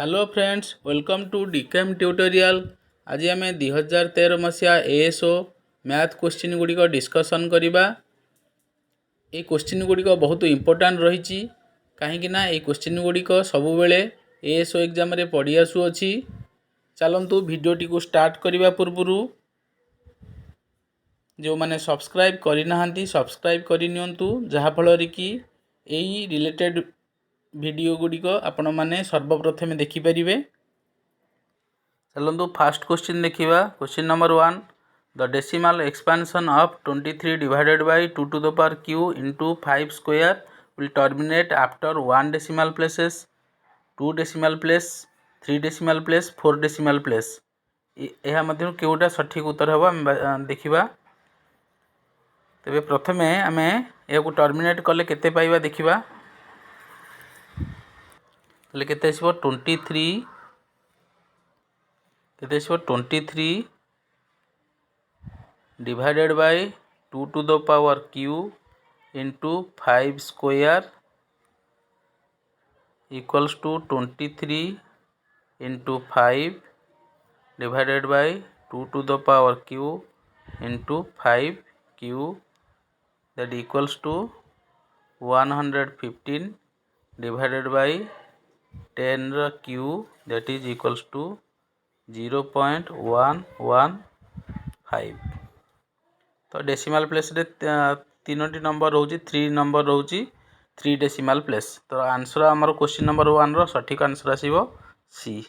Hello friends, welcome to DKM tutorial. आज आम 2013 मसीहा एएसओ मैथ क्वेश्चन गुड़िक डिस्कसन करवा। ये क्वेश्चन गुड़िक बहुत इंपोर्टाट रही कहीं ये क्वेश्चन गुड़िक सब बेले एएसओ एग्जाम रे पढ़ी आसुअछि। चलतु भिडियोटी को स्टार्ट करने पूर्व जो मैंने सब्सक्राइब करना सब्सक्राइब करनियंतु जहाँफल कि यही रिलेटेड वीडियो गुड़िक आपण मैंने सर्वप्रथम देखिपारे। चलतु फास्ट क्वेश्चन देखा। Question number 1, the decimal expansion of 23 divided by 2 to the power q into 5 square will terminate after 1 decimal places, 2 decimal place, 3 decimal place, 4 decimal place। यह मध्य केउटा सठिक उत्तर हम आम देखा। तेरे प्रथमे आम या टर्मिनेट कले केते पाइबा देखिबा। ताले केते आसीबो 23 केते आसीबो 23 divided by 2 to the power q into 5 square equals to 23 into 5 divided by 2 to the power q into 5q, that equals to 115 divided by 10 q, that is equals to 0.115। तो डेसिमल प्लेस रे तीनोटी number रोची 3 number रोची 3 decimal place. तो answer आमर question number 1 रो सठिक answer आसीबो C.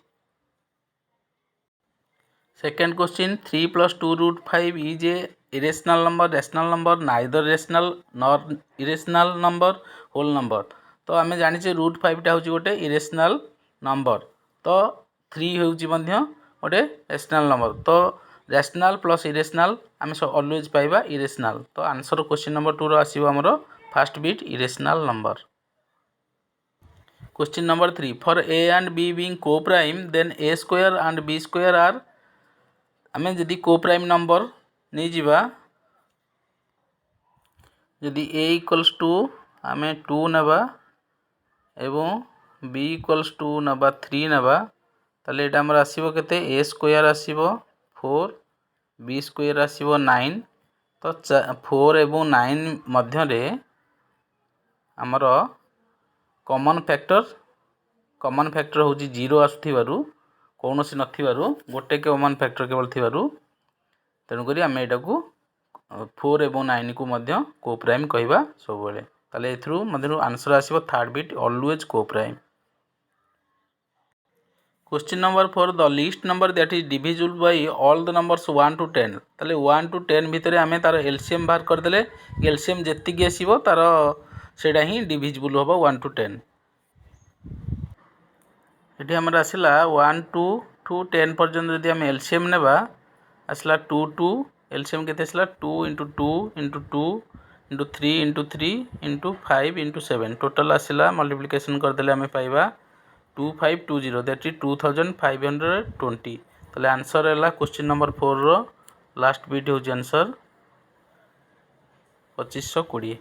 Second question, 3 + 2 √5 is a irrational number, rational number, neither rational nor irrational number, whole number. तो आम जाने √5 टा हूँ गोटे इरेशनल नंबर, तो 3 हूँ गोटे रेशनल नंबर। तो रेशनल प्लस इरेशनल आम ऑलवेज पाइबा इरेशनल। तो आंसर क्वेश्चन नंबर 2 रो आसीबो हमरो first bit irrational number. Question number 3, for A and B being coprime then A square and B square are. आम जदि को प्राइम नंबर नहीं जावा, जदि ए इक्वल्स टू आम 2 नबा एवं बी इक्वल्स टू नबा 3 नबा, ताले एटा हमर आसीबो केते ए स्क्वायर आसीबो 4, बी स्क्वायर आसीबो 9। तो 4 एवं 9 मध्य रे हमर कॉमन फैक्टर हूँ 0 आसुथिबारु कौन सी नथिबारु गोटे कॉमन फैक्टर केवल थिबारु, तेणुक आम यहाँ को 4 एवं 9 को मध्य को प्राइम कहवा सब बेले। ताले एथरू मध्य आंसर आसीबो थर्ड बिट ऑलवेज को prime. Question number 4, the list number that is divisible by all the numbers 1 to 10। ताले 1 to 10 भितर आम तार एलसीएम बाहर करदेले एलसीएम जेतिकी आसीबो तार सेटा ही डिविजिबल होबो 1 to 10। ये आमर आसला 1 to 10 पर्यंत जदि आम एलसीएम नेबा आसला 2 to एलसीएम केते आसला 2 into 2 into 2 into 3 into 3 into 5 into 7। Total आसला मल्टीप्लिकेशन करदेले आम पाइबा 2520, दैट इज 2520। ताले आंसर है क्वेश्चन नंबर 4 रो लास्ट बिट हूँ answer 2520।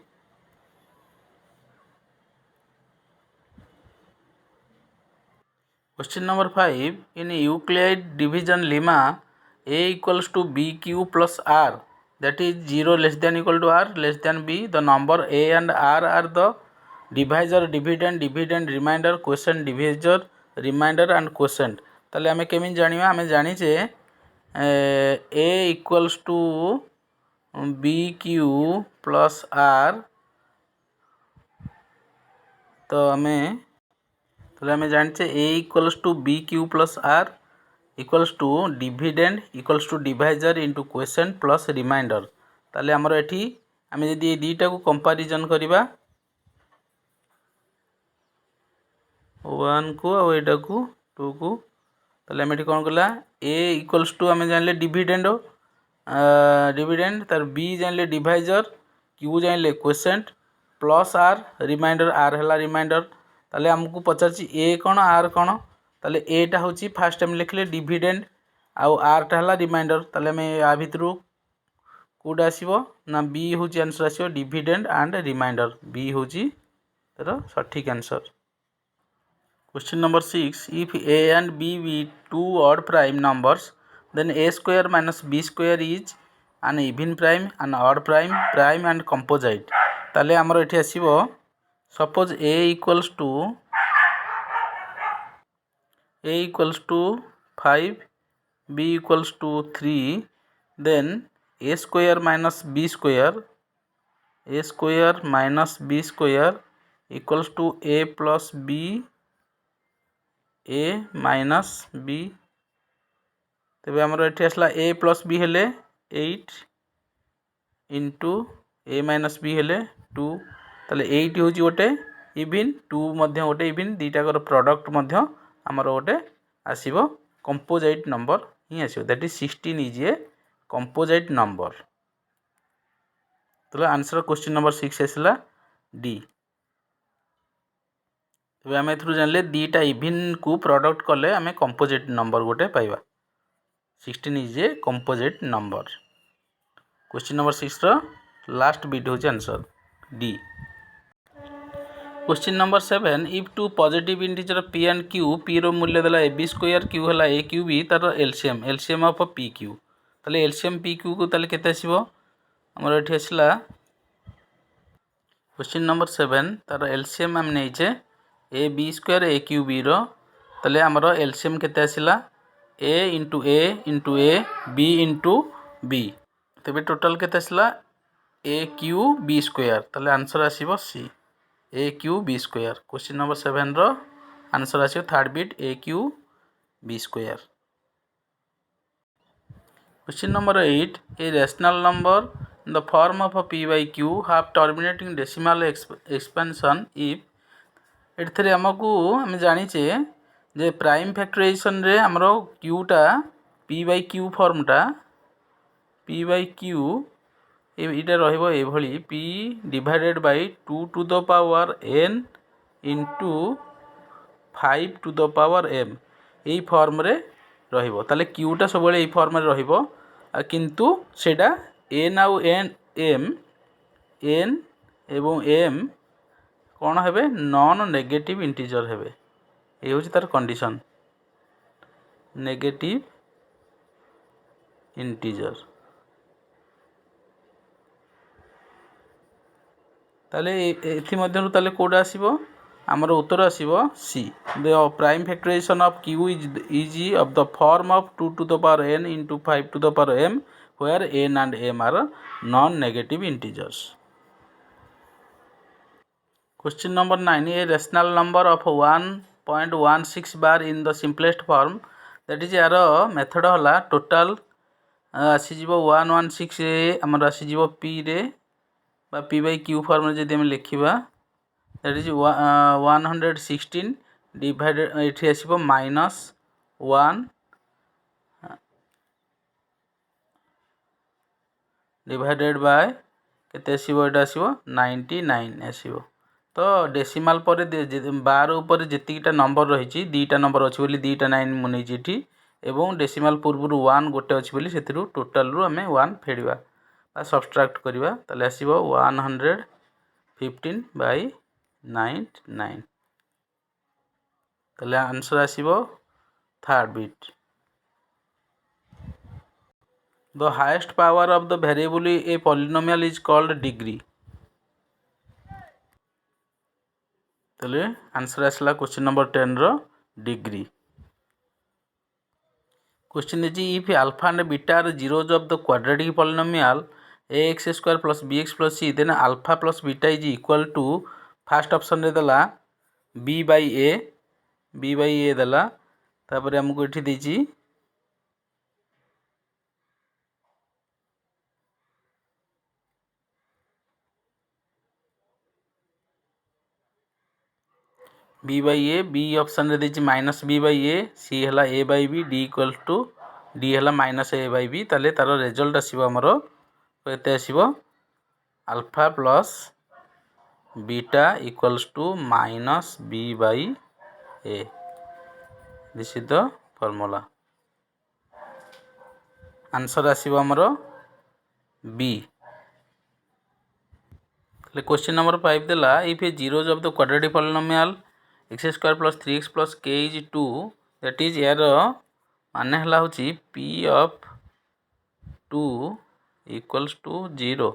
Question number 5, in Euclid division lima a equals to bq plus r, that is 0 less than equal to r less than b, the number a and r are the divisor, dividend, remainder, quotient, divisor, remainder and quotient। ताले आमे केमिन जानिबा, आमे जानिचे a equals to bq plus r। तो आमे जानिचे a equals to bq plus r equals to dividend equals to divisor into quotient plus remainder। ताले हमर एठी आमे जदि ए दुईटा को कंपैरिजन करिबा 1 को आ एटा को 2 को, ताले आमे एठी कोन कला a equals to आमे जानले डिविडेंड तार b जानले डिवाइजर, q जानले quotient plus r remainder, r हला रिमाइंडर। ताले हमको पचारची a कौन r कौन, ताले a टा होची फास्ट टाइम लिखले डिविडेंड आउ r टा हला रिमाइंडर। ताले हमें या भितरु कोड आसीबो ना b होची आंसर आसीबो डिविडेंड एंड रिमाइंडर, b होची तर सठिक answer. Question number 6. If a and b be two odd prime numbers, then a square minus b square is an even prime, an odd prime, prime and composite. ताले आमर एठी आसीबो suppose a equals to 5, b equals to 3, then a square minus b square equals to a plus b, a minus b. तेबे आमर एठी आसला a plus b हेले 8 into a minus b हेले 2. ताले 8 होची गोटे इवन, 2 मध्य गोटे इवन, दीटाकर प्रोडक्ट मध्य आमर गोटे आसीबो कंपोजिट नंबर ही आसीबो. That is 16 is a composite number. तो आंसर क्वेश्चन नंबर 6 आसला डी. तेबे आमे एथरु जानले दीटा इवन को प्रोडक्ट कले आमे कंपोजिट नंबर गोटे पाइबा. 16 is a composite number. Question number 6 रो लास्ट बिट होची answer D. Question number 7. If two positive integer p and q, p रो मूल्य देला ab स्क्वायर, q हला a q b, तार एलसीएम ऑफ p q. ताले एलसीएम p q को ताले केते आसीबो हमर एठी आसला क्वेश्चन नंबर 7 तार एलसीएम हम नेइचे a b square a q b रो. ताले हमर एलसीएम केते आसीला a into b into b. तेबे टोटल केते आसला a q b स्क्वायर. ताले आंसर आसीबो c a q b square. Question number 7 रो आंसर आसीबो third bit a q b square. Question number 8. A rational number in the form of a p by q have terminating decimal expansion if एथरे हमकू हम जानिचे जे prime factorisation रे हमरो q टा p by q फॉर्मटा p by q एटा रहिबो ए भली p divided by 2 to the power n into 5 to the power m AE form रे रहिबो. ताले q टा सबले एई फॉर्म रे रहिबो, किंतु सेटा n आउ n एवं m कौन हेबे नॉन नेगेटिव इंटीजर हेबे. ए होची तार कंडीशन नेगेटिव इंटीजर. ताले एथि मध्यरु ताले कोड आसीबो हमर उत्तर आसीबो C. The prime factorisation of q is of the form of 2 to the power n into 5 to the power m where n and m are non negative integers. Question number 9. A rational number of 1.16 bar in the simplest form, that is यार method होला total आसी जीवो 116 हमर आसी जीवो p रे बा p by q form रे जदि हम लिखिबा दैट इज 116 डिवाइडेड एठी आसीबो -1 डिवाइडेड बाय केते आसीबो एटा आसीबो 99 आसीबो. तो डेसिमाल पर बार ऊपर जेतिटा नंबर रही दीटा नंबर अच्छी बोली दीटा 9 मुझे एठी एवं डेसिमाल पूर्व 1 गोटे अच्छी बोली सेथिरु टोटल रु हमें 1 फेडिबा बा सब्सट्रैक्ट करबा. ताले आसीबो 115 बाय 99. ताले आंसर आसीबो third bit. The highest power of the variable a polynomial is called degree. ताले आंसर आसला क्वेश्चन नंबर 10 रो degree. Question is if alpha and beta are zeros of the quadratic polynomial ax square plus bx plus c, then alpha plus beta is equal to first option रे दला b by a दला. तापर हमको एठी देची b by a, b option रे देची minus b by a, c हला a by b, d equal to d हला माइनस a by b. ताले तार रिजल्ट आसीबो हमरो केते आसीबो alpha plus beta equals to minus b by a. This is the formula. Answer आसीबो हमरो b. क्वेश्चन नंबर 5 देला if A zeros of the quadratic polynomial x square plus 3x plus के इज 2 दैट इज यार माने हला होची P of 2 equals to 0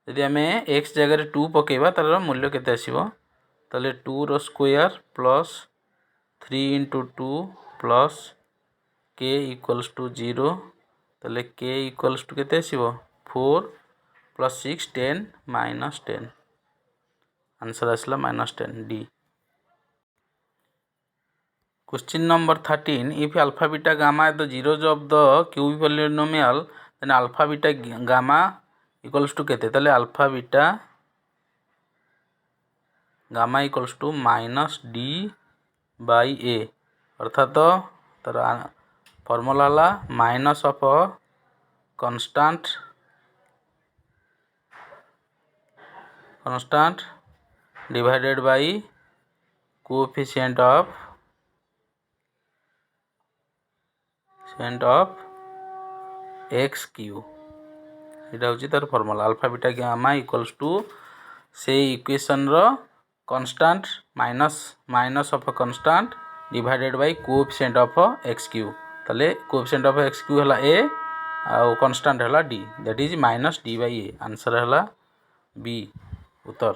यदि आम एक्स जगह 2 पकेबा तार मूल्य केते आसीबो ताले 2 रो स्क्वायर प्लस 3 इंटू 2 प्लस के इक्वल्स टू 0 ताले के इक्वल्स टू केते आसीबो 4 प्लस 6 10 माइनस 10 आंसर आसला minus 10 D. Question number 13. If alpha beta gamma are the zeros of the cubic polynomial, then alpha beta gamma equals to केते ताले alpha beta gamma equals to minus d by a अर्थात तार formula ला minus of constant divided by coefficient of x cube यहाँ हूँ तार formula alpha beta gamma equals to से equation रो constant minus of constant divided by coefficient of x cube ताले coefficient of x cube हला a आ constant हला D that is minus D by A answer हला B उत्तर।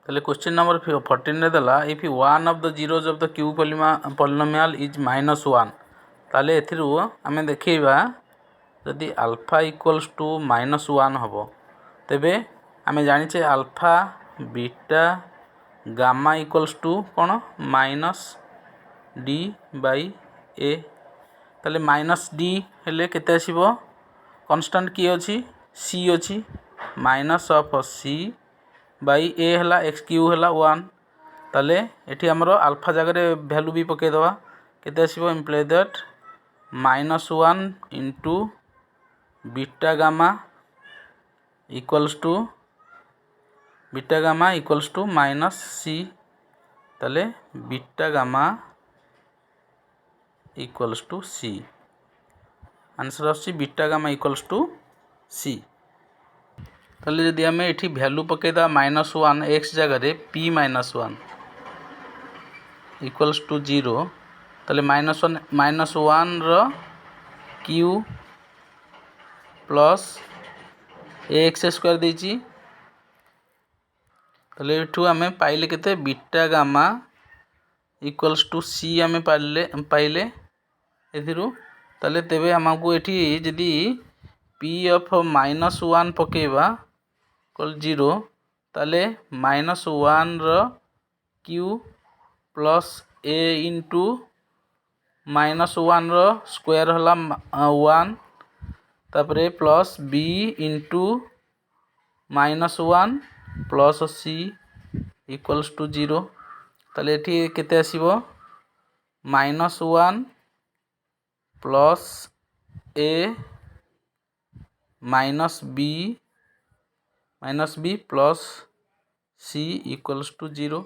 ताले question number 14 रे दला if one of the zeros of the cube polynomial is -1 ताले एथिरु आमे देखैबा यदि अल्फा इक्वल्स टू -1 हबो तेबे आमे जानिचे alpha beta gamma equals to कोन माइनस डी बाय ए ताले माइनस डी हेले केते आसीबो कांस्टेंट की अछि सी अछि माइनस ऑफ सी बाई ए हला एक्स क्यू हला 1 ताले एठी हमरो अल्फा जगह वैल्यू भी पके दवा केते आसीबो imply that -1 into beta gamma equals to minus C ताले beta gamma equals to C answer आछि beta gamma equals to C ताले यदि आमे एठी वैल्यू पकेदा -1 एक्स जगह रे p -1 इक्वल्स टू 0 ताले -1 रो क्यू प्लस एक्स स्क्वायर देची ताले एठू आमे पाइले केते बीटा गामा इक्वल्स टू सी आमे पाइले एथिरु ताले तेबे हमकु एठी यदि p ऑफ -1 पकेबा इक्वल 0 ताले -1 रो क्यू प्लस a इंटू -1 रो स्क्वायर हला 1 तापरे plus b into -1 plus c equals to 0 ताले एठी केते आसीबो -1 plus a minus b plus c equals to 0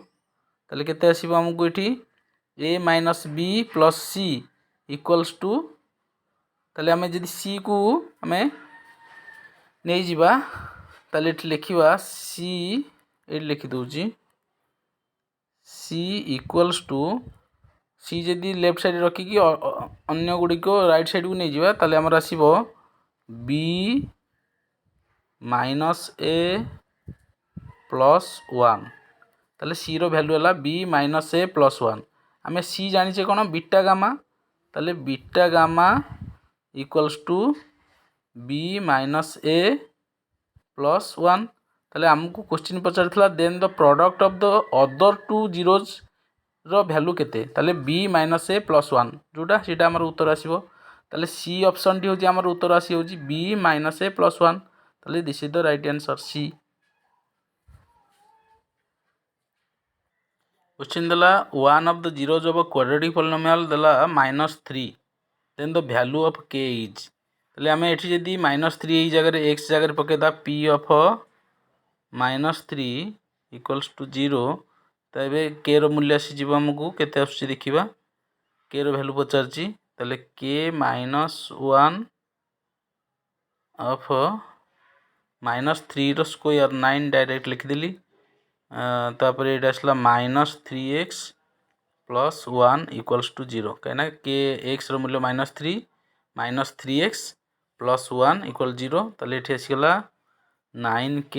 ताले केते आसीबो हमकु एठी a minus b plus c equals to ताले हमें जदि c को हमें नहीं जीवा ताले एठी लिखिबा c ए लिखि दोजी c इक्वल्स टू c जदि लेफ्ट साइड रखी कि अन्य गुडी को राइट साइड को नहीं जीवा ताले हमर आसीबो b माइनस a प्लस 1 ताले c रो वैल्यू हला b माइनस a प्लस 1 आमे c जानि छे कोन बीटा गामा ताले beta gamma equals to b minus a plus 1 ताले हमकु क्वेश्चन पचारथला then the product of the other two zeros रो वैल्यू केते ताले b माइनस a प्लस 1 जोटा सेटा हमर उत्तर आसीबो ताले c ऑप्शन टी होची हमर उत्तर आसी होची b माइनस a प्लस 1 ताले this is the right answer c। Question दला one of the zeros of a quadratic polynomial दला -3 then the value of k is ताले हमें एठी जदी -3 एई जगह रे x जगह पकेदा p ऑफ -3 इक्वल्स टू 0 तबे k रो मूल्य आसी जीव हमकु केते आसी देखिबा k रो वैल्यू पचारची ताले k -1 ऑफ -3 रो स्क्वायर 9 डायरेक्ट लिख देली तापर ये आसला -3x + 1 = 0 कहीं के एक्स मूल्य -3 -3x + 1 = 0 ताले ये आसगला 9k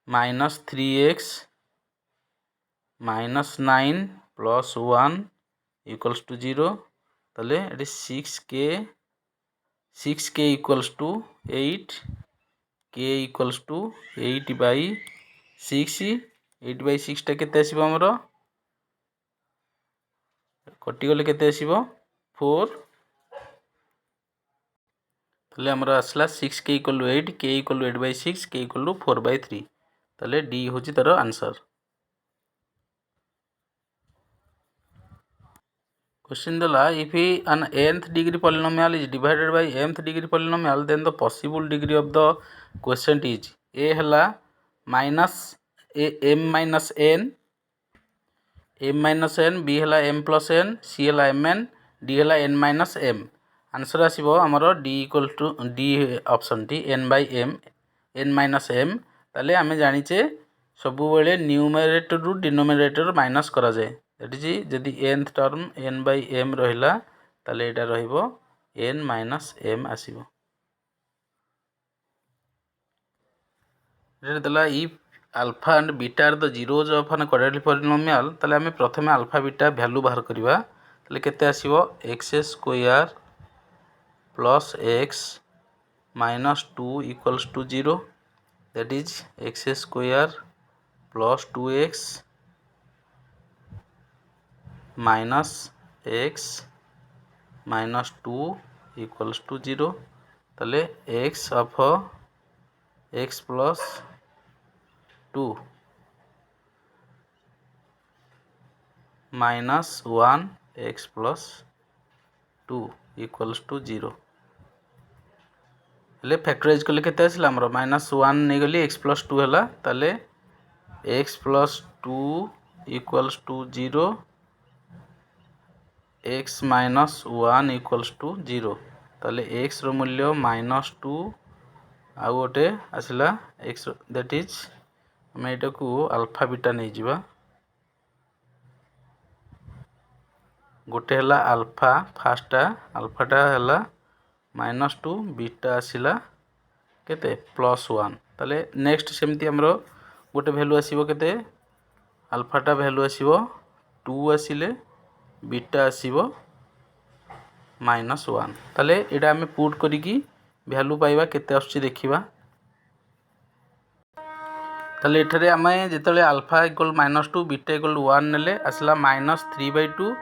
-3x -9 + 1 = 0 ताले ये 6k = 8 k = 8/6 8/6 केते आसीबो हमरो कटिगले केते आसीबो 4 ताले हमरा आसला 6k = 8 k = 8/6 k = 4/3 ताले डी होची तार answer. Question dala if an nth degree polynomial is divided by mth degree polynomial then the possible degree of the quotient is a hela minus m minus n b hela m plus n c hela mn d hela n minus m answer आसीबो हमरो d = d option टी n by m n minus m ताले आमे जानिचे सबु बेले numerator रु denominator minus करा जाए दैट इज जदी nth term n by m रहिला ताले एटा रहिबो n minus m आसीबो। एटा दला if alpha and beta are the zeros of an quadratic polynomial ताले आमे प्रथमे अल्फा बीटा वैल्यू बाहर करिवा ताले केते आसीबो x square plus x minus 2 = 0 that is x square plus 2x minus x minus 2 = 0 ताले x of x plus 2 minus 1 x plus 2 = 0 ले factorise कले केते आसला हमरो -1 नै गली x plus 2 हला ताले x plus 2 = 0 x minus 1 = 0 ताले x रो मूल्य -2 आ गोटे आसला x दैट इज हम एटा को अल्फा बीटा नै जिबा गोटे हला अल्फा फास्टा अल्फाटा हला -2 बीटा आसिला केते +1 ताले नेक्स्ट सेमती हमरो गोटे वैल्यू आसीबो केते अल्फाटा वैल्यू आसीबो 2 आसिले बीटा आसीबो -1 ताले एटा हमें पुट करी की वैल्यू पाइबा केते आछी देखिबा ताले एठारे हमें जेतले अल्फा = -2 बीटा = 1 नेले आसला -3/2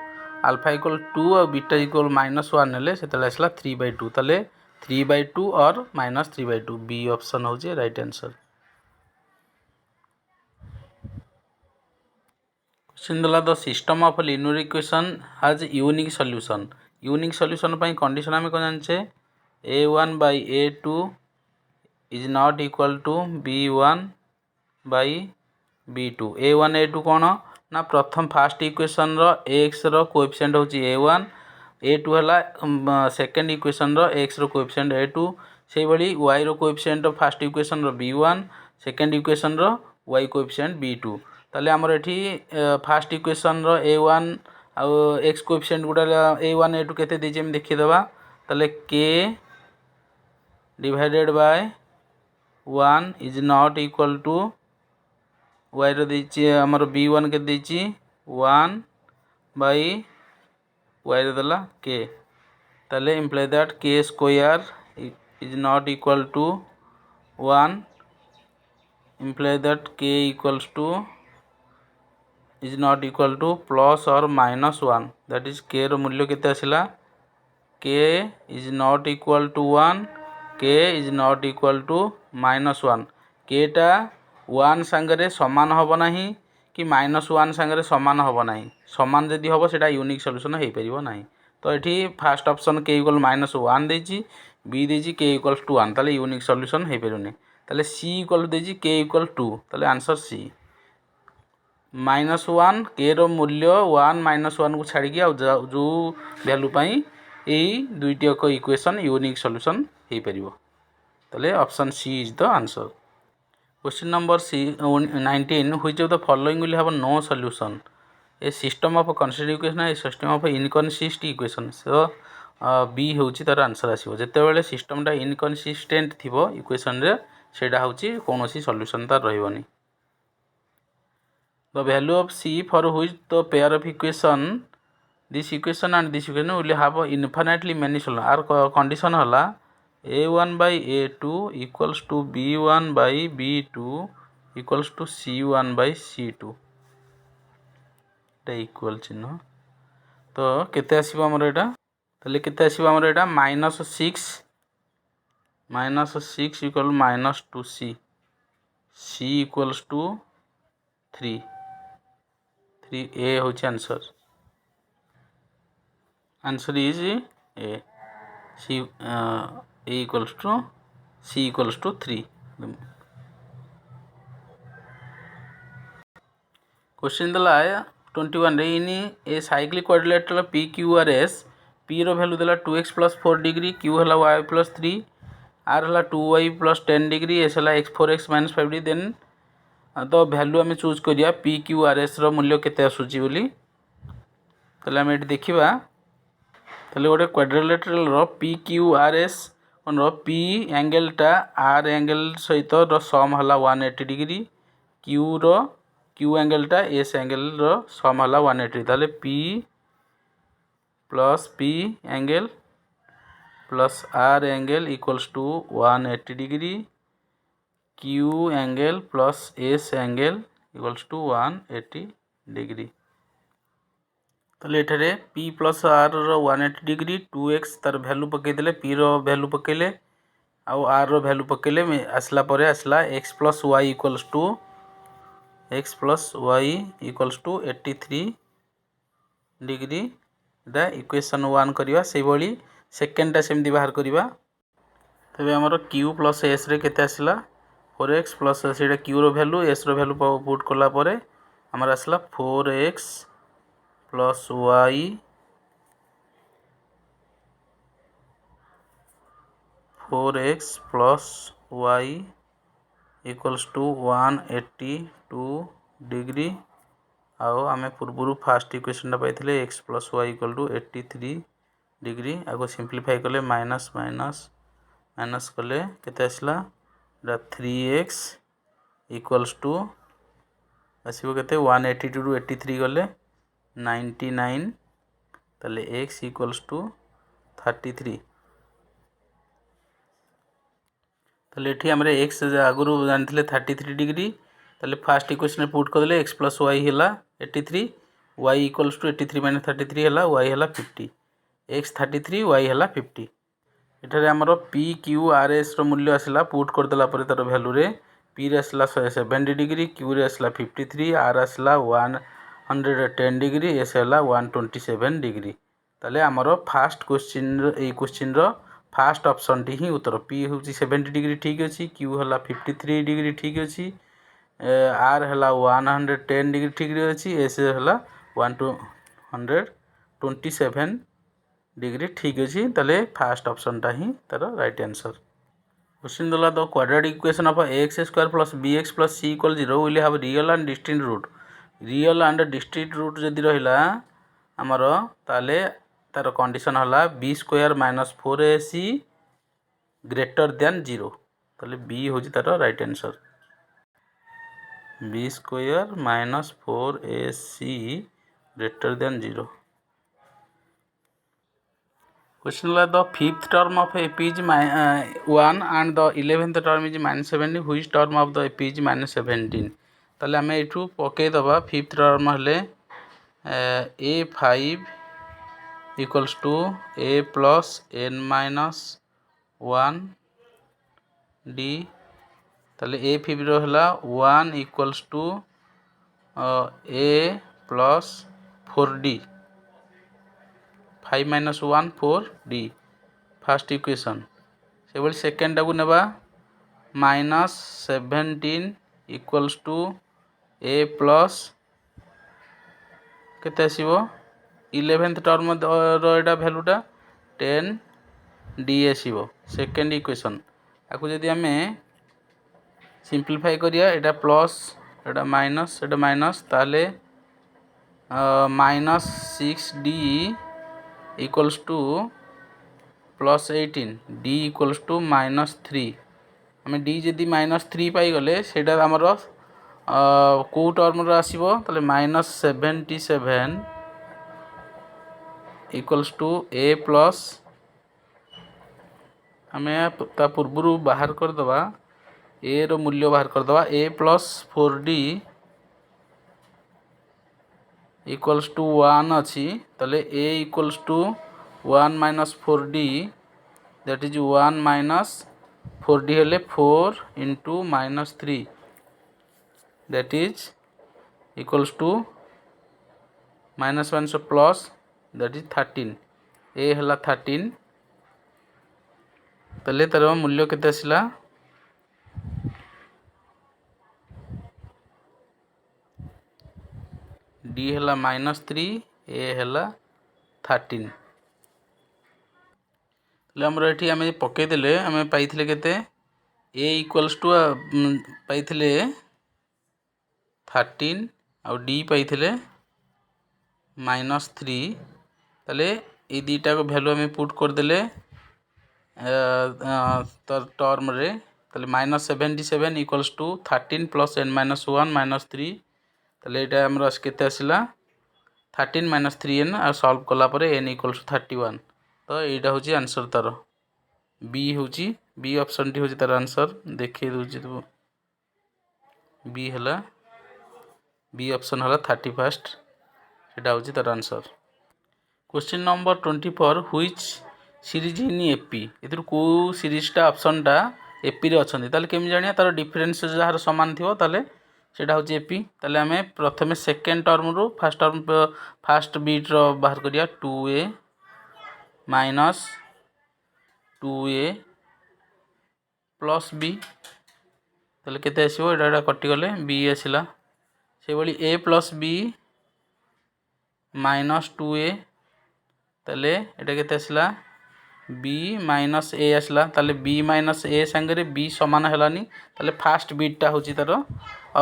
अल्फा = 2 और बीटा = -1 नेले सेतले आसला 3/2 ताले 3/2 और -3/2 बी ऑप्शन हो जे राइट आंसर। क्वेश्चन दला the system of linear equation has unique solution unique solution पई कंडीशन हमें कोन जानछे a1 by a2 is not equal to b1 by b2 a1 a2 कोन ना प्रथम फर्स्ट इक्वेशन रो x रो coefficient होची a1 a2 हला second equation रो x रो coefficient a2 सेही बली y रो coefficient first equation रो b1 second equation रो y coefficient b2 ताले हमर एठी first equation रो a1 आ x coefficient गुडा a1 a2 केते देजे हम देखि दबा ताले k divided by 1 is not equal to y रो देछि हमर b1 के देछि 1 by y रो दला k ताले imply that k square is not equal to 1 imply that k equals to is not equal to plus or minus 1 that is k रो मूल्य केते आसिला k is not equal to 1 k is not equal to -1 k टा 1 संगरे समान होबो नाही कि -1 संगरे समान होबो नाही समान जदी होबो सेटा यूनिक सॉल्यूशन हेइ परिबो नाही तो एठी फर्स्ट ऑप्शन k = -1 देछि b देछि k = 1 ताले यूनिक सॉल्यूशन हेइ परिबोनी ताले c = देछि k = 2 ताले आंसर c -1 k रो मूल्य 1 -1 को छाडी कि जो वैल्यू पई एई दुईटी को इक्वेशन यूनिक सॉल्यूशन हेइ परिबो ताले option C is the answer. Question number 19 which of the following will have no solution a system of consistent equation a system of inconsistent equation so B होची तार answer आसीबो जेतेबेले सिस्टमटा inconsistent थिबो equation रे सेटा होची कोनोसी सॉल्यूशन तार रहइबोनी the value of c for which the pair of equation this equation and this equation will have infinitely many solution are condition हला a1 by a2 equals to b1 by b2 equals to c1 by c2 equal चिन्ह तो केते आसीबो हमर एटा तले केते आसीबो हमर एटा -6 equal -2c c equals to 3 होची answer is a c equals to c equals to 3 question दला 21 रे in a cyclic quadrilateral PQRS p रो वैल्यू दला 2x + 4 डिग्री q हला y + 3 r हला 2y + 10 डिग्री s हला x 4x - 5 डिग्री देन तो वैल्यू हम चूज करिया PQRS रो मूल्य केते आसुची बोली तले हम एठी देखिबा तले गोटे क्वाड्रिलेटरल रो PQRS रो P एंगल टा R एंगल सहित रो सम हला 180 डिग्री Q एंगल टा S एंगल रो सम हला 180 ताले P plus P angle plus R angle equals to 180 degree Q angle plus S angle equals to 180 degree ताले एठारे P प्लस R रो 180 डिग्री 2x तार वैल्यू पके देले P रो वैल्यू पकेले आउ R रो वैल्यू पकेले आसला परे आसला x plus y equals to 83 degree दा इक्वेशन 1 करिवा से भली सेकंड टा सेमदी बाहर करिवा तबे हमर q प्लस s रे केते आसला 4x प्लस सेटा q रो वैल्यू s रो वैल्यू पुट करला परे हमर आसला 4x plus y 4x plus y equals to 182 degree आउ आमे पूर्वरु फर्स्ट इक्वेशन पाइथिले x plus y equal to 83 degree आगो सिंपलीफाई कले माइनस कले केते आसला 3x इक्वल्स टू आसीबो केते 182 टू 83 गले 99 ताले x इक्वल्स टू 33 ताले एठी हमरे x आगुरु जानथिले 33 डिग्री ताले फर्स्ट इक्वेशन पुट कर देले x प्लस y हला 83 y इक्वल्स टू 83 माइनस 33 हला y हला 50 x 33 y हला 50 एठारे हमरो p q r s रो मूल्य आसला पुट कर देला परे तार वैल्यू रे p रे आसला 70 डिग्री q रे आसला 53 r आसला 110 डिग्री एस हला 127 डिग्री ताले हमरो first question row first option T ही उत्तर p होची 70 डिग्री ठीक अछि q हला 53 डिग्री ठीक अछि r हला 110 डिग्री ठीक अछि s हला 127 डिग्री ठीक अछि ताले फर्स्ट ऑप्शन टा ही तार राइट आंसर क्वेश्चन दला the quadratic equation of x² + bx + c = 0 will have real and distinct root real and distinct root जदि रहिला हमर ताले तार कंडीशन हला b² - 4ac ग्रेटर देन 0 ताले b होची तार right answer b² - 4ac greater than 0 question ला the fifth term of ap is 1 and the 11th term is -17 which term of the ap is -17 ताले हमें एठू पके दबा फिफ्थ टर्म हले a5 equals to a plus n minus 1 d ताले a5 रो हला 1 equals to a plus 4d 5 minus 1 4d first equation से बोली सेकंड टाकू नेबा -17 इक्वल्स टू a प्लस केते आसीबो 11th टर्म रो एटा वैल्यूटा 10 d आसीबो सेकंड इक्वेशन आकु जदी हमें सिंप्लीफाई करिया एटा प्लस एटा माइनस ताले -6d equals to +18 d equals to -3 आम d जदि -3 पाईगले सेटा आमर कौ टर्म आसो ताले -77 इक्वल्स टू a प्लस आम ता पूर्वर बाहर करदे a रो मूल्य बाहर करदे a plus 4d equals to 1 अच्छी ताले a equals to 1 minus 4d that is 1 minus 4d हेले 4 into -3 that is equals to -1 plus that is 13 a हेला 13 ताले तार मूल्य केते आसिला d हेला -3 a हेला 13 ताले हमर एठी आमे पके देले आमे पाइथिले केते a इक्वल्स टू पाइथिले 13 और d पाइथिले -3 ताले ए दीटा को वैल्यू आमे पुट कर देले टर्म रे ताले -77 इक्वल्स टू 13 प्लस n -1 -3 ताले एटा हमर केते आसिला 13 - 3n आ सॉल्व कला परे n इक्वल्स टू 31 तो एटा होची आंसर तार बी होची बी ऑप्शन टी होची तार आंसर देखि दोची तो बी हला बी ऑप्शन हला 31 एटा होची तार answer question number 24 which series in AP एथुर को सीरीजटा ऑप्शनटा एपी रे अछंती ताले केम जानिया तार डिफरेंस जहार समान थिवो ताले सेटा होची एपी ताले हमें प्रथमे second term row first beat रो बाहर करिया 2a minus 2a plus b ताले केते आसीबो एटा कटि गले b आसीला से बली a plus b minus 2a ताले एटा केते आसीला b माइनस a आसला ताले b माइनस a संगे b समान हेलानी ताले फर्स्ट बीटा होची तार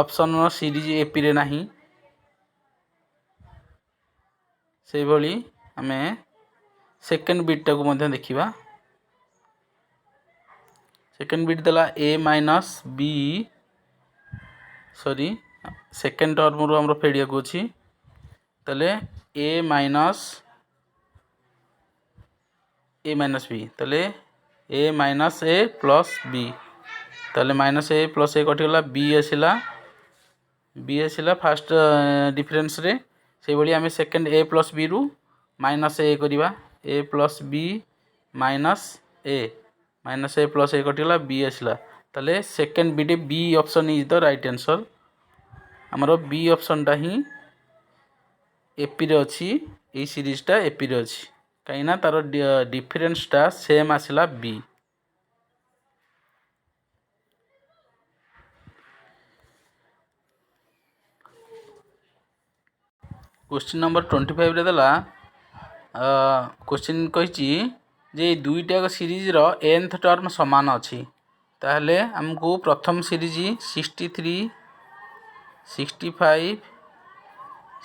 ऑप्शन नो सीरीज एपी रे नाही से बली हमें सेकंड बीटा को मध्ये देखिबा सेकंड बीट देला a minus b sorry second term रो हमरो फेडिया को अछि ताले a माइनस b ताले a minus a plus b ताले माइनस a प्लस a कटि गला b आसीला फर्स्ट डिफरेंस रे से बली हमें सेकंड a प्लस b रु माइनस a करिबा a plus b minus a plus a कटि गला b आसीला ताले second beta b option is the right answer हमरो b ऑप्शन टा ही एपी रे अछि ए सीरीज टा एपी रे अछि काइना तार डिफरेंस टा सेम आसिला b क्वेश्चन नंबर 25 रे दला क्वेश्चन कहिची जे दुईटा सीरीज रो nth टर्म समान अछि ताहले हमको प्रथम सीरीज 63 65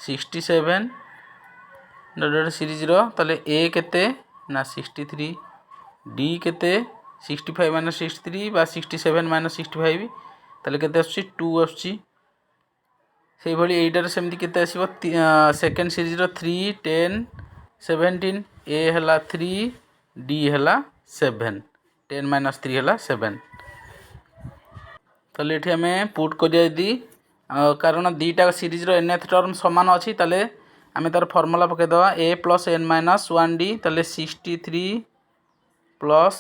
67 डॉट सीरीज रो ताले a केते ना 63 d केते 65 माइनस 63 बा 67 माइनस 65 ताले केते आछि 2 आछि से भली एटार सेमति केते आसीबो सेकंड सीरीज रो 3 10 17 a हला 3 d हला 7 10 माइनस 3 हला 7 ताले एठी हमें पुट करिया दी कारण दीटा सीरीज रो nth टर्म समान अछि ताले आमे तार फार्मूला पके दवा a plus n minus 1d ताले 63 प्लस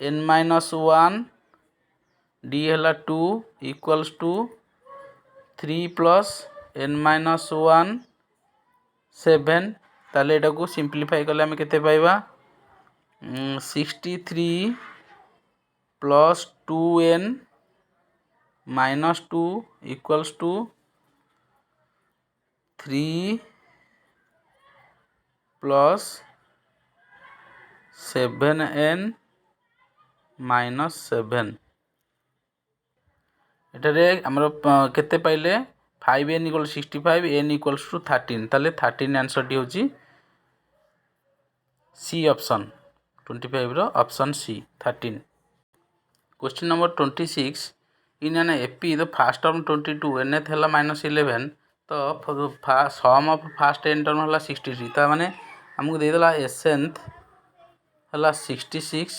n माइनस 1 d हला 2 equals to 3 plus n minus 1 7 ताले एटा को सिंप्लीफाई करले आमे केते पाइबा 63 plus 2n minus 2 equals to 3 plus 7n minus 7 एटारे आमर केते पाइले 5n = 65 n = 13 ताले 13 आंसर टी होची सी ऑप्शन 25 रो option C 13। Question number 26 in an AP the first term 22 nth हला -11 तो sum of first n term हला 63 ता माने हमको दे देला nth हला 66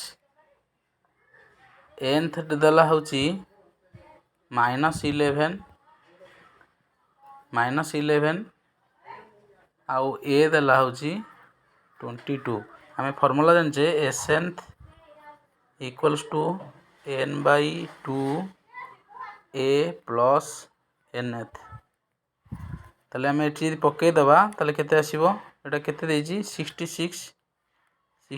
nth देला होची -11 आउ ए देला होची 22 हमें फॉर्मूला जानचे nth = n/2 a plus nth ताले हमें एठी पके दबा ताले केते आसीबो एटा केते देजी 66 =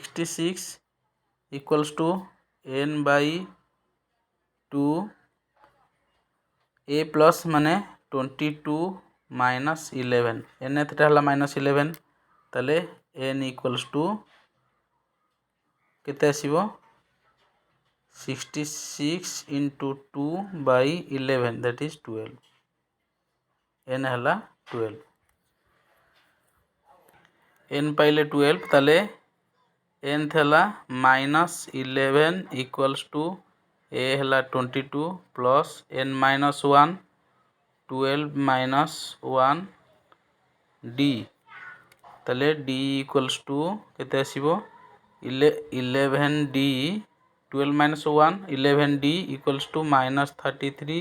n/2 a प्लस माने 22 - 11 nth टा हला -11 ताले n = केते आसीबो 66 × 2/11 दैट इज 12 n हला 12 n पाइले 12 ताले nth हला -11 = a हला 22 प्लस n - 1 12 - 1 d ताले d = केते आसीबो 11d 12 - 1 11d = -33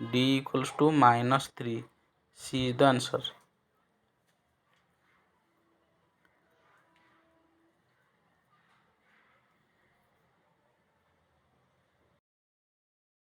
d = -3 c is the answer।